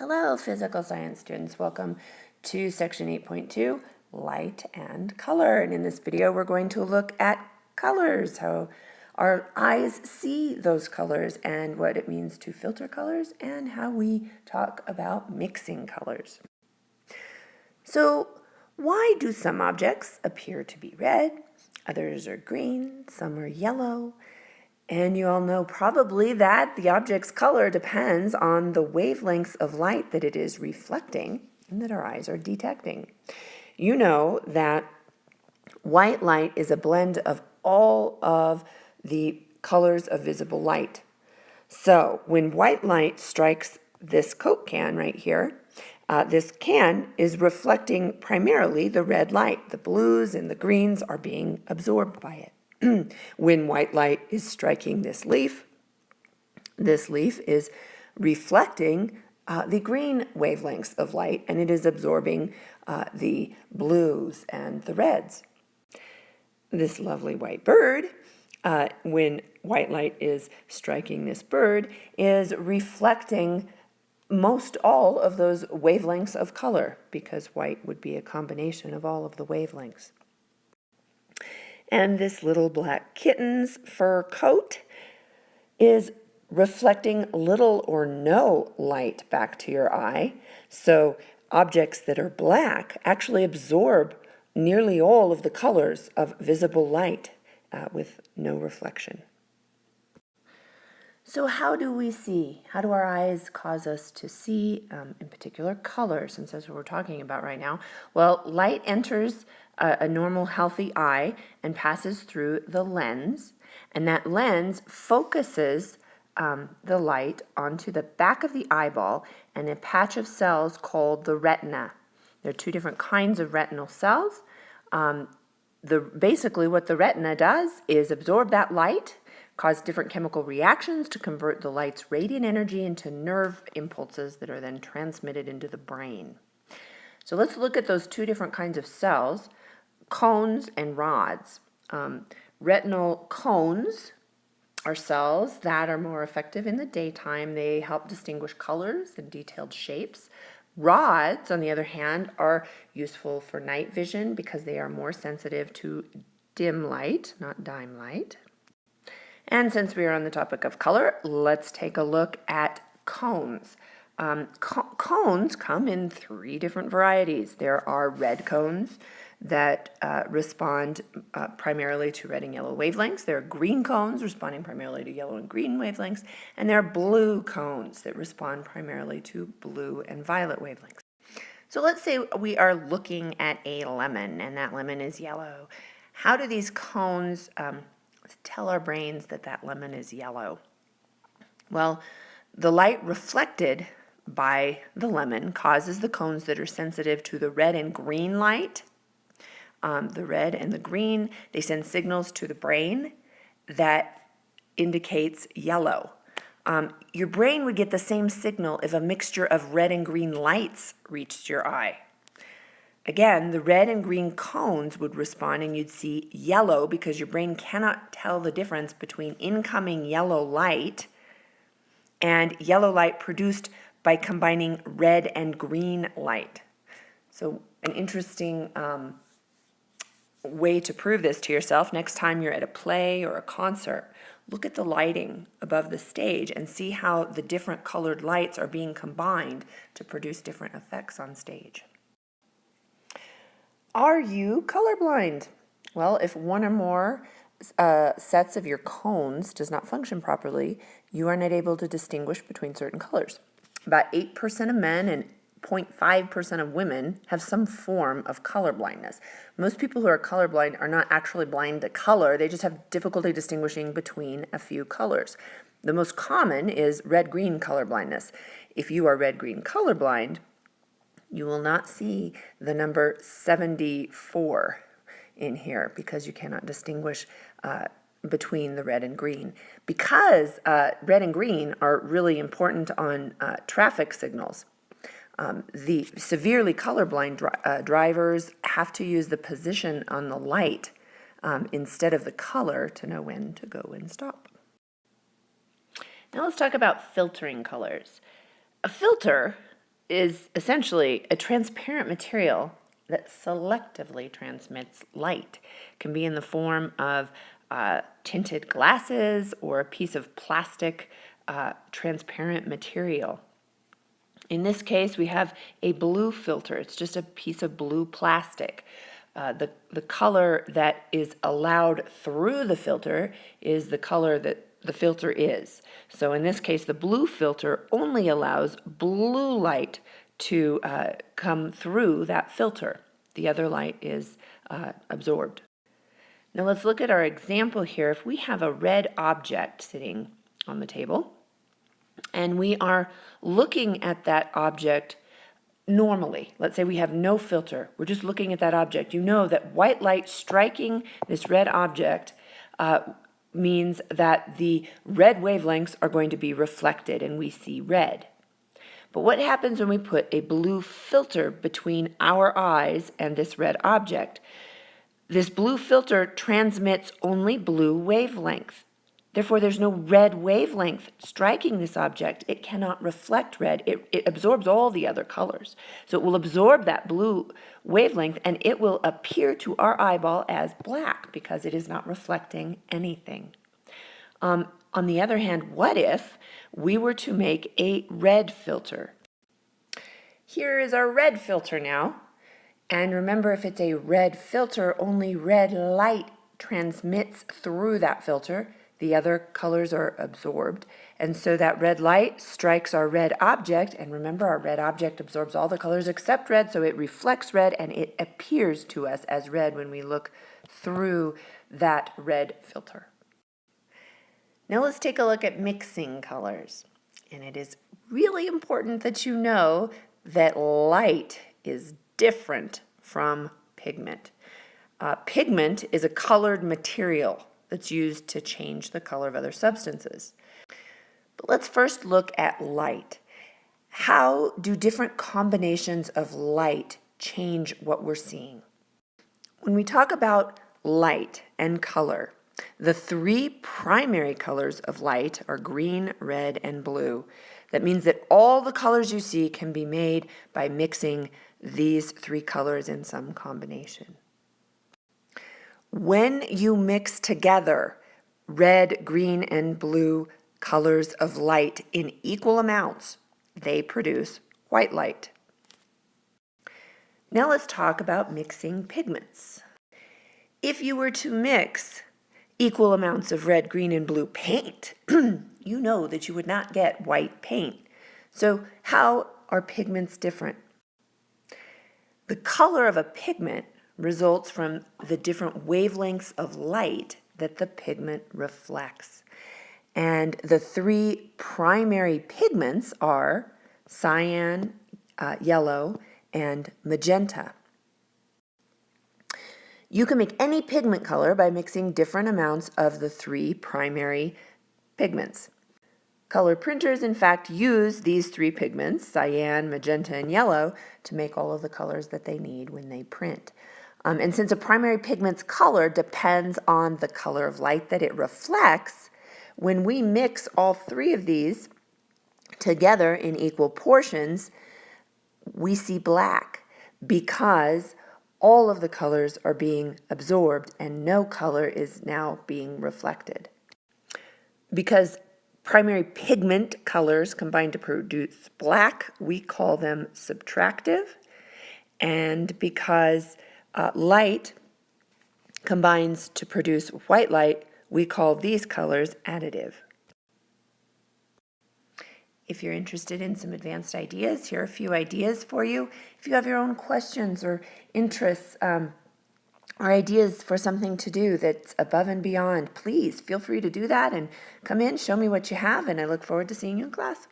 Hello, physical science students. Welcome to section 8.2, light and color. And in this video, we're going to look at colors, how our eyes see those colors and what it means to filter colors and how we talk about mixing colors. So why do some objects appear to be red, others are green, some are yellow? And you all know probably that the object's color depends on the wavelengths of light that it is reflecting and that our eyes are detecting. You know that white light is a blend of all of the colors of visible light. So when white light strikes this Coke can right here, this can is reflecting primarily the red light. The blues and the greens are being absorbed by it. When white light is striking this leaf is reflecting the green wavelengths of light, and it is absorbing the blues and the reds. This lovely white bird, when white light is striking this bird, is reflecting most all of those wavelengths of color, because white would be a combination of all of the wavelengths. And this little black kitten's fur coat is reflecting little or no light back to your eye. So objects that are black actually absorb nearly all of the colors of visible light with no reflection. So how do we see? How do our eyes cause us to see, in particular, color, since that's what we're talking about right now? Well, light enters a normal, healthy eye and passes through the lens, and that lens focuses the light onto the back of the eyeball and a patch of cells called the retina. There are two different kinds of retinal cells. Basically, what the retina does is absorb that light, cause different chemical reactions to convert the light's radiant energy into nerve impulses that are then transmitted into the brain. So let's look at those two different kinds of cells, cones and rods. Retinal cones are cells that are more effective in the daytime. They help distinguish colors and detailed shapes. Rods, on the other hand, are useful for night vision because they are more sensitive to dim light, not dime light. And since we are on the topic of color, let's take a look at cones. Cones come in three different varieties. There are red cones that respond primarily to red and yellow wavelengths. There are green cones responding primarily to yellow and green wavelengths. And there are blue cones that respond primarily to blue and violet wavelengths. So let's say we are looking at a lemon, and that lemon is yellow. How do these cones tell our brains that that lemon is yellow? Well, the light reflected by the lemon causes the cones that are sensitive to the red and green light. The red and the green, they send signals to the brain that indicates yellow. Your brain would get the same signal if a mixture of red and green lights reached your eye. Again, the red and green cones would respond and you'd see yellow because your brain cannot tell the difference between incoming yellow light and yellow light produced by combining red and green light. So an interesting way to prove this to yourself, next time you're at a play or a concert, look at the lighting above the stage and see how the different colored lights are being combined to produce different effects on stage. Are you colorblind? Well, if one or more sets of your cones does not function properly, you are not able to distinguish between certain colors. About 8% of men and 0.5% of women have some form of color blindness. Most people who are colorblind are not actually blind to color, they just have difficulty distinguishing between a few colors. The most common is red-green color blindness. If you are red-green colorblind, you will not see the number 74 in here because you cannot distinguish between the red and green. Because red and green are really important on traffic signals. The severely colorblind drivers have to use the position on the light instead of the color to know when to go and stop. Now let's talk about filtering colors. A filter is essentially a transparent material that selectively transmits light. It can be in the form of tinted glasses or a piece of plastic transparent material. In this case, we have a blue filter. It's just a piece of blue plastic. The color that is allowed through the filter is the color that the filter is. So in this case, the blue filter only allows blue light to come through that filter. The other light is absorbed. Now let's look at our example here. If we have a red object sitting on the table, and we are looking at that object normally, let's say we have no filter, we're just looking at that object, you know that white light striking this red object means that the red wavelengths are going to be reflected and we see red. But what happens when we put a blue filter between our eyes and this red object? This blue filter transmits only blue wavelength. Therefore, there's no red wavelength striking this object. It cannot reflect red. It absorbs all the other colors. So it will absorb that blue wavelength and it will appear to our eyeball as black because it is not reflecting anything. On the other hand, what if we were to make a red filter? Here is our red filter now. And remember, if it's a red filter, only red light transmits through that filter. The other colors are absorbed. And so that red light strikes our red object. And remember, our red object absorbs all the colors except red, so it reflects red and it appears to us as red when we look through that red filter. Now let's take a look at mixing colors. And it is really important that you know that light is different from pigment. Pigment is a colored material that's used to change the color of other substances. But let's first look at light. How do different combinations of light change what we're seeing? When we talk about light and color, the three primary colors of light are green, red, and blue. That means that all the colors you see can be made by mixing these three colors in some combination. When you mix together red, green, and blue colors of light in equal amounts, they produce white light. Now let's talk about mixing pigments. If you were to mix equal amounts of red, green, and blue paint, you know that you would not get white paint. So how are pigments different? The color of a pigment results from the different wavelengths of light that the pigment reflects. And the three primary pigments are cyan, yellow, and magenta. You can make any pigment color by mixing different amounts of the three primary pigments. Color printers, in fact, use these three pigments, cyan, magenta, and yellow, to make all of the colors that they need when they print. And since a primary pigment's color depends on the color of light that it reflects, when we mix all three of these together in equal portions, we see black because all of the colors are being absorbed and no color is now being reflected. Because primary pigment colors combine to produce black, we call them subtractive. And because light combines to produce white light, we call these colors additive. If you're interested in some advanced ideas, here are a few ideas for you. If you have your own questions or interests or ideas for something to do that's above and beyond, please feel free to do that and come in, show me what you have, and I look forward to seeing you in class.